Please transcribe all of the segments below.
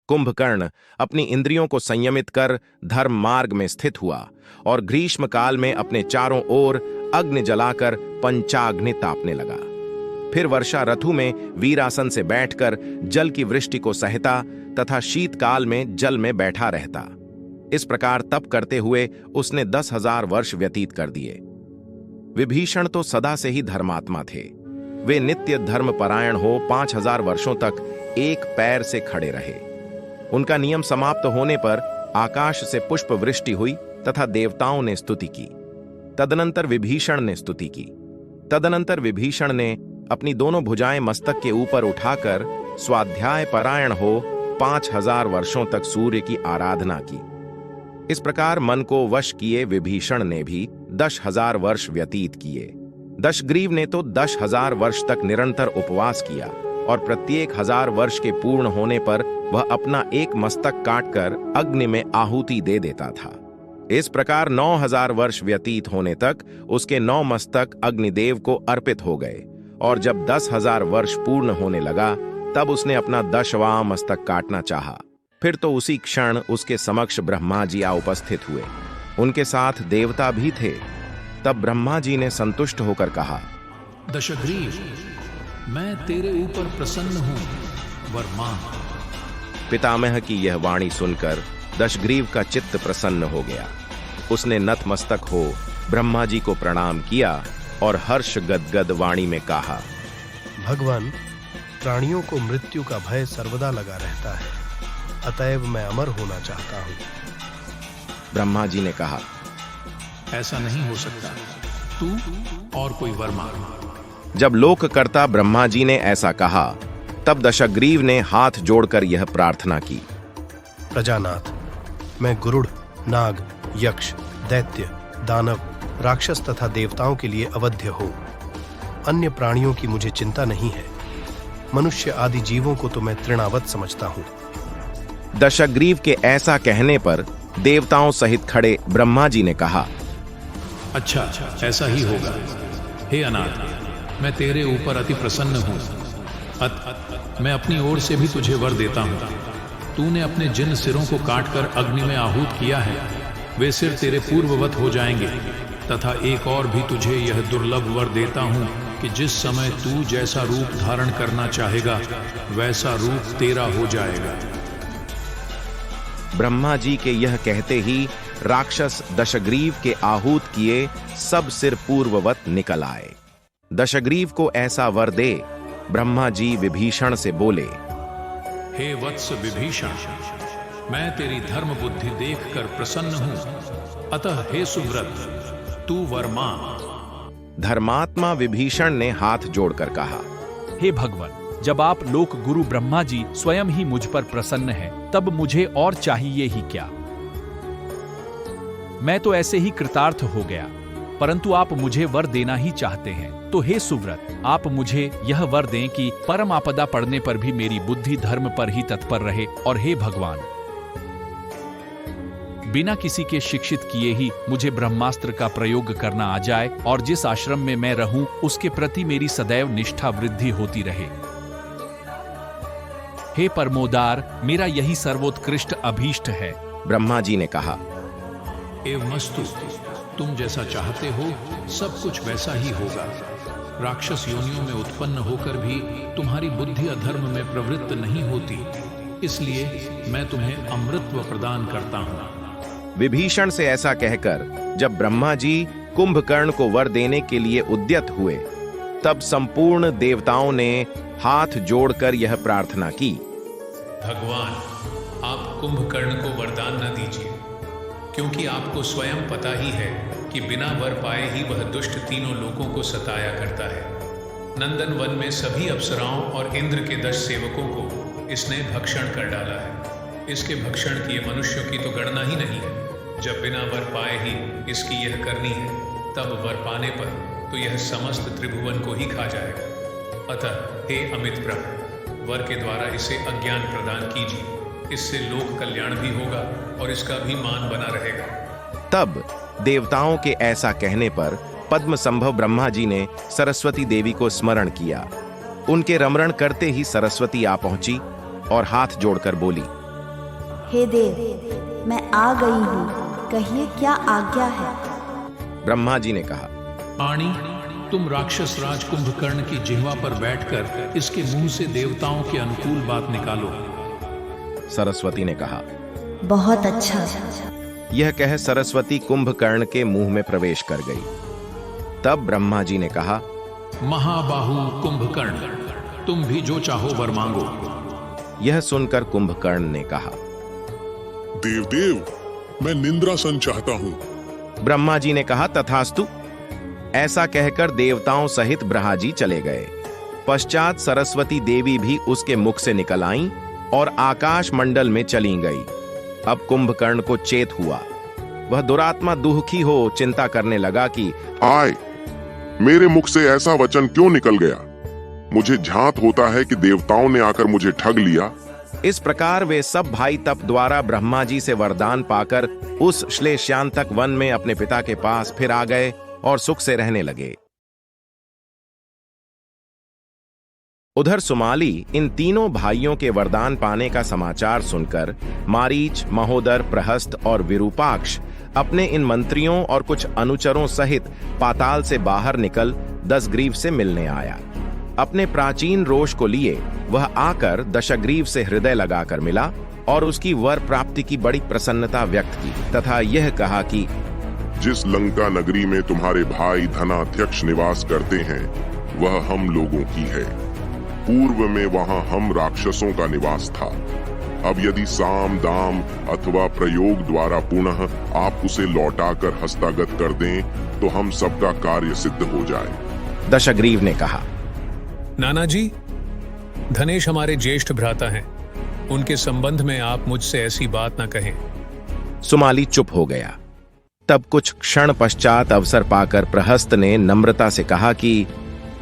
कुंभकर्ण अपनी इंद्रियों को संयमित कर धर्म मार्ग में स्थित हुआ और ग्रीष्म काल में अपने चारों ओर अग्नि जलाकर पंचाग्नि तापने लगा। फिर वर्षा ऋतु में वीरासन से बैठकर जल की वृष्टि को सहता तथा शीतकाल में जल में बैठा रहता। इस प्रकार तप करते हुए उसने 10,000 वर्ष व्यतीत कर दिए। विभीषण तो सदा से ही धर्मात्मा थे। वे नित्य धर्मपरायण हो 5,000 वर्षों तक एक पैर से खड़े रहे। उनका नियम समाप्त होने पर आकाश से पुष्प वृष्टि हुई तथा देवताओं ने स्तुति की। तदनंतर विभीषण ने अपनी दोनों भुजाएं मस्तक के ऊपर उठाकर स्वाध्याय परायण हो 5,000 वर्षों तक सूर्य की आराधना की। इस प्रकार मन को वश किए विभीषण ने भी 10,000 वर्ष व्यतीत किए। दशग्रीव ने तो 10,000 वर्ष तक निरंतर उपवास किया और प्रत्येक 1,000 वर्ष के पूर्ण होने पर वह अपना एक मस्तक काटकर अग्नि में आहुति दे देता था। इस प्रकार 9,000 वर्ष व्यतीत होने तक उसके 9 मस्तक अग्निदेव को अर्पित हो गए और जब 10,000 वर्ष पूर्ण होने लगा तब उसने अपना 10वां मस्तक काटना चाहा। फिर तो उसी क्षण उसके समक्ष ब्रह्मा जी आ उपस्थित हुए। उनके साथ देवता भी थे। तब ब्रह्मा जी ने संतुष्ट होकर कहा, दशग्रीव, मैं तेरे ऊपर प्रसन्न हूं, वर मांग। पितामह की यह वाणी सुनकर दशग्रीव का चित्त प्रसन्न हो गया। उसने नतमस्तक हो ब्रह्मा जी को प्रणाम किया और हर्ष गदगद वाणी में कहा, भगवान, प्राणियों को मृत्यु का भय सर्वदा लगा रहता है, अतएव मैं अमर होना चाहता हूं। ब्रह्मा जी ने कहा, ऐसा नहीं हो सकता, तू और कोई वर मांग। जब लोककर्ता ब्रह्मा जी ने ऐसा कहा तब दशग्रीव ने हाथ जोड़कर यह प्रार्थना की, प्रजानाथ, मैं गुरुड़, नाग, यक्ष, दैत्य, दानव, राक्षस तथा देवताओं के लिए अवध्य हो। अन्य प्राणियों की मुझे चिंता नहीं है। मनुष्य आदि जीवों को तो मैं तृणावत समझता हूं। दशग्रीव के ऐसा कहने पर देवताओं सहित खड़े ब्रह्मा जी ने कहा, अच्छा, ऐसा ही होगा। हे अनाथ, मैं तेरे ऊपर अति प्रसन्न हूं। मैं अपनी ओर से भी तुझे वर देता हूं। तूने अपने जिन सिरों को काटकर अग्नि में आहूत किया है, वे सिर तेरे पूर्ववत हो जाएंगे तथा एक और भी तुझे यह दुर्लभ वर देता हूं कि जिस समय तू जैसा रूप धारण करना चाहेगा वैसा रूप तेरा हो जाएगा। ब्रह्मा जी के यह कहते ही राक्षस दशग्रीव के आहूत किए सब सिर पूर्ववत निकल आए। दशग्रीव को ऐसा वर दे ब्रह्मा जी विभीषण से बोले, हे वत्स विभीषण, मैं तेरी धर्म बुद्धि देखकर प्रसन्न हूं, अतः हे सुव्रत, तू वर मांग। धर्मात्मा विभीषण ने हाथ जोड़कर कहा, हे भगवान, जब आप लोक गुरु ब्रह्मा जी स्वयं ही मुझ पर प्रसन्न हैं, तब मुझे और चाहिए ही क्या। मैं तो ऐसे ही कृतार्थ हो गया, परंतु आप मुझे वर देना ही चाहते हैं। तो हे सुव्रत, आप मुझे यह वर दें कि परम आपदा पड़ने पर भी मेरी बुद्धि धर्म पर ही तत्पर रहे। और हे भगवान, बिना किसी के शिक्षित किए ही मुझे ब्रह्मास्त्र का प्रयोग करना आ जाए और जिस आश्रम में मैं रहूं उसके प्रति मेरी सदैव निष्ठा वृद्धि होती रहे। हे परमोदार, मेरा यही सर्वोत्कृष्ट अभीष्ट है। ब्रह्मा जी ने कहा, एवमस्तु, तुम जैसा चाहते हो सब कुछ वैसा ही होगा। राक्षस योनियों में उत्पन्न होकर भी तुम्हारी बुद्धि अधर्म में प्रवृत्त नहीं होती, इसलिए मैं तुम्हें अमृतत्व प्रदान करता हूं। विभीषण से ऐसा कहकर जब ब्रह्मा जी कुंभकर्ण को वर देने के लिए उद्यत हुए तब संपूर्ण देवताओं ने हाथ जोड़कर यह प्रार्थना की, भगवान, आप कुंभकर्ण को वरदान न दीजिए, क्योंकि आपको स्वयं पता ही है कि बिना वर पाए ही वह दुष्ट तीनों लोकों को सताया करता है। नंदन वन में सभी अप्सराओं और इंद्र के 10 सेवकों को इसने भक्षण कर डाला है। इसके भक्षण किए मनुष्यों की तो गणना ही नहीं है। जब बिना वर पाए ही इसकी यह करनी है, तब वर पाने पर तो यह समस्त त्रिभुवन को ही खा जाएगा। अतः हे अमित प्रभु, वर के द्वारा इसे अज्ञान प्रदान कीजिए। इससे लोक कल्याण भी होगा और इसका भी मान बना रहेगा। तब देवताओं के ऐसा कहने पर पद्म संभव ब्रह्मा जी ने सरस्वती देवी को स्मरण किया। उनके रमरण करते ही सरस्वती आ पहुंची और हाथ जोड़कर बोली, हे देव, मैं आ गई हूँ, कहिए क्या आज्ञा है। ब्रह्मा जी ने कहा, आणी, तुम राक्षस राज कुंभकर्ण की जिह्वा पर बैठकर इसके मुंह से देवताओं के अनुकूल बात निकालो। सरस्वती ने कहा, बहुत अच्छा। यह कह सरस्वती कुंभकर्ण के मुंह में प्रवेश कर गई। तब ब्रह्मा जी ने कहा, महाबाहु कुंभकर्ण, तुम भी जो चाहो वर मांगो। यह सुनकर कुंभकर्ण ने कहा, देव देव, मैं निंद्रासन चाहता हूँ। ब्रह्मा जी ने कहा, तथास्तु। ऐसा कहकर देवताओं सहित ब्रह्माजी चले गए। पश्चात सरस्वती देवी भी उसके मुख से निकल आईं और आकाश मंडल में चली गई। अब कुंभकर्ण को चेत हुआ। वह दुरात्मा दुखी हो चिंता करने लगा कि आय, मेरे मुख से ऐसा वचन क्यों निकल गया। मुझे झांत होता है कि देवताओं ने आकर मुझे ठग लिया। इस प्रकार वे सब भाई तप द्वारा ब्रह्मा जी से वरदान पाकर उस श्लेष्यांतक वन में अपने पिता के पास फिर आ गए और सुख से रहने लगे। उधर सुमाली इन तीनों भाइयों के वरदान पाने का समाचार सुनकर मारीच, महोदर, प्रहस्त और विरूपाक्ष अपने इन मंत्रियों और कुछ अनुचरों सहित पाताल से बाहर निकल दशग्रीव से मिलने आया। अपने प्राचीन रोष को लिए वह आकर दशग्रीव से हृदय लगाकर मिला और उसकी वर प्राप्ति की बड़ी प्रसन्नता व्यक्त की तथा यह कहा कि जिस लंका नगरी में तुम्हारे भाई धनाध्यक्ष निवास करते हैं वह हम लोगों की है। पूर्व में वहां हम राक्षसों का निवास था। अब यदि साम दाम अथवा प्रयोग द्वारा पुनः आप उसे लौटाकर हस्तगत कर दें तो हम सबका कार्य सिद्ध हो जाए। दशग्रीव ने कहा, नाना जी, धनेश हमारे ज्येष्ठ भ्राता हैं। उनके संबंध में आप मुझसे ऐसी बात ना कहें। सुमाली चुप हो गया। तब कुछ क्षण पश्चात अवसर पाकर प्रहस्त ने नम्रता से कहा कि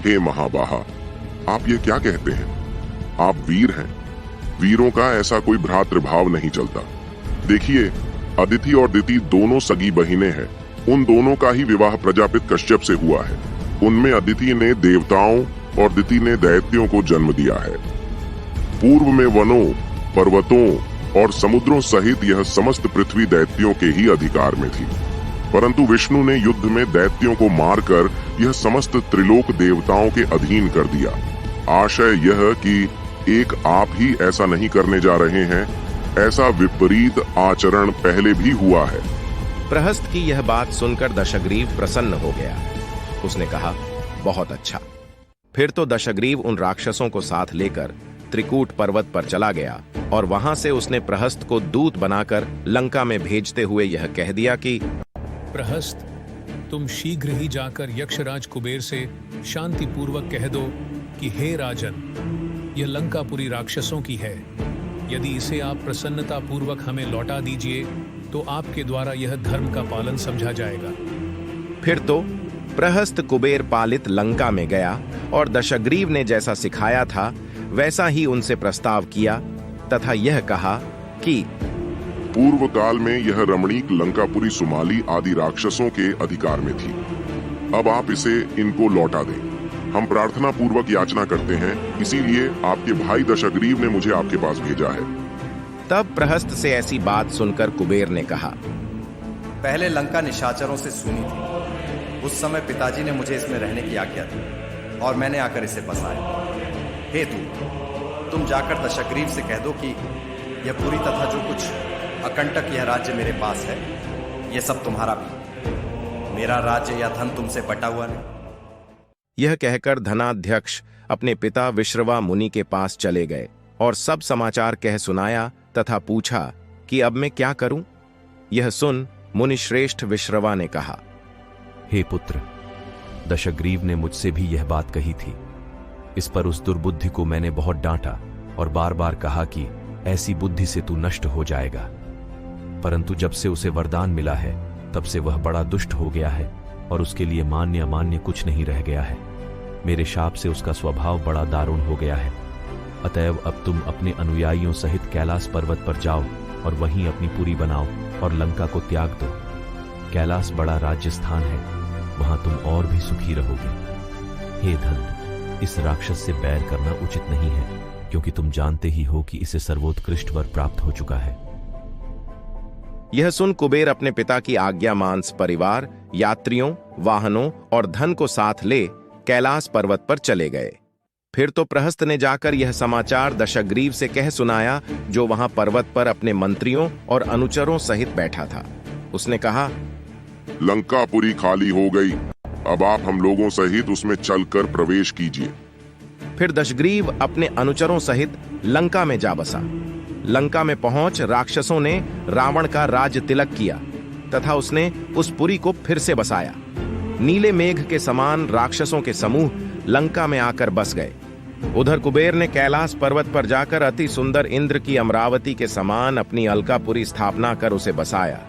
हे महाबाहा, आप ये क्या कहते हैं? आप वीर हैं। वीरों का ऐसा कोई भ्रातृभाव नहीं चलता। देखिए, अदिति और दिति दोनों सगी बहिनें हैं। उन दोनों का ही विवाह प्रजापित कश्यप से हुआ है। उनमें अदिति ने देवताओं और दिति ने दैत्यों को जन्म दिया है। पूर्व में वनों, पर्वतों और समुद्रों सहित यह समस्त पृथ्वी दैत्यों के ही अधिकार में थी, परंतु विष्णु ने युद्ध में दैत्यों को मारकर यह समस्त त्रिलोक देवताओं के अधीन कर दिया। आशय यह कि एक आप ही ऐसा नहीं करने जा रहे हैं, ऐसा विपरीत आचरण पहले भी हुआ है। प्रहस्त की यह बात सुनकर दशग्रीव प्रसन्न हो गया। उसने कहा, बहुत अच्छा। फिर तो दशग्रीव उन राक्षसों को साथ लेकर त्रिकूट पर्वत पर चला गया और वहां से उसने प्रहस्त को दूत बनाकर लंका में भेजते हुए यह कह दिया कि प्रहस्त, तुम शीघ्र ही जाकर यक्षराज कुबेर से शांति पूर्वक कह दो कि हे राजन, यह लंकापुरी राक्षसों की है। यदि इसे आप प्रसन्नता पूर्वक हमें लौटा दीजिए तो आपके द्वारा यह धर्म का पालन समझा जाएगा। फिर तो प्रहस्त कुबेर पालित लंका में गया और दशग्रीव ने जैसा सिखाया था वैसा ही उनसे प्रस्ताव किया तथा यह कहा कि पूर्व काल में यह रमणीक लंकापुरी सुमाली आदि राक्षसों के अधिकार में थी। अब आप इसे इनको लौटा दें। हम प्रार्थना पूर्वक याचना करते हैं, इसीलिए आपके भाई दशग्रीव ने मुझे आपके पास भेजा है। तब प्रहस्त से ऐसी बात सुनकर कुबेर ने कहा, पहले लंका निशाचरों से सुनी थी। उस समय पिताजी ने मुझे इसमें रहने की आज्ञा दी और मैंने आकर इसे बसाया। हे तुम जाकर दशग्रीव से कह दो कि यह पूरी तथा जो कुछ अकंटक यह राज्य मेरे पास है, यह सब तुम्हारा भी। मेरा राज्य या धन तुमसे बटा हुआ नहीं। यह कहकर धनाध्यक्ष अपने पिता विश्रवा मुनि के पास चले गए और सब समाचार कह सुनाया तथा पूछा कि अब मैं क्या करूं। यह सुन मुनि श्रेष्ठ विश्रवा ने कहा, हे पुत्र, दशग्रीव ने मुझसे भी यह बात कही थी। इस पर उस दुर्बुद्धि को मैंने बहुत डांटा और बार बार कहा कि ऐसी बुद्धि से तू नष्ट हो जाएगा। परंतु जब से उसे वरदान मिला है तब से वह बड़ा दुष्ट हो गया है और उसके लिए मान्य अमान्य कुछ नहीं रह गया है। मेरे शाप से उसका स्वभाव बड़ा दारुण हो गया है। अतएव अब तुम अपने अनुयायियों सहित कैलाश पर्वत पर जाओ और वहीं अपनी पुरी बनाओ और लंका को त्याग दो। कैलाश बड़ा राज्य स्थान है, वहां तुम और भी सुखी रहोगे। हे धन, इस राक्षस से बैर करना उचित नहीं है, क्योंकि तुम जानते ही हो कि इसे सर्वोत्कृष्ट वर प्राप्त हो चुका है। यह सुन कुबेर अपने पिता की आज्ञा मांस परिवार, यात्रियों, वाहनों और धन को साथ ले कैलाश पर्वत पर चले गए। फिर तो प्रहस्त ने जाकर यह समाचार दशग्रीव से कह सुनाया, जो वहां पर्वत पर अपने मंत्रियों और अनुचरों सहित बैठा था। उसने कहा, लंकापुरी खाली हो गई, अब आप हम लोगों सहित उसमें चलकर प्रवेश कीजिए। फिर दशग्रीव अपने अनुचरों सहित लंका में जा बसा। लंका में पहुंच राक्षसों ने रावण का राज्य तिलक किया तथा उसने उस पुरी को फिर से बसाया। नीले मेघ के समान राक्षसों के समूह लंका में आकर बस गए। उधर कुबेर ने कैलाश पर्वत पर जाकर अति सुंदर इंद्र की अमरावती के समान अपनी अलकापुरी स्थापना कर उसे बसाया।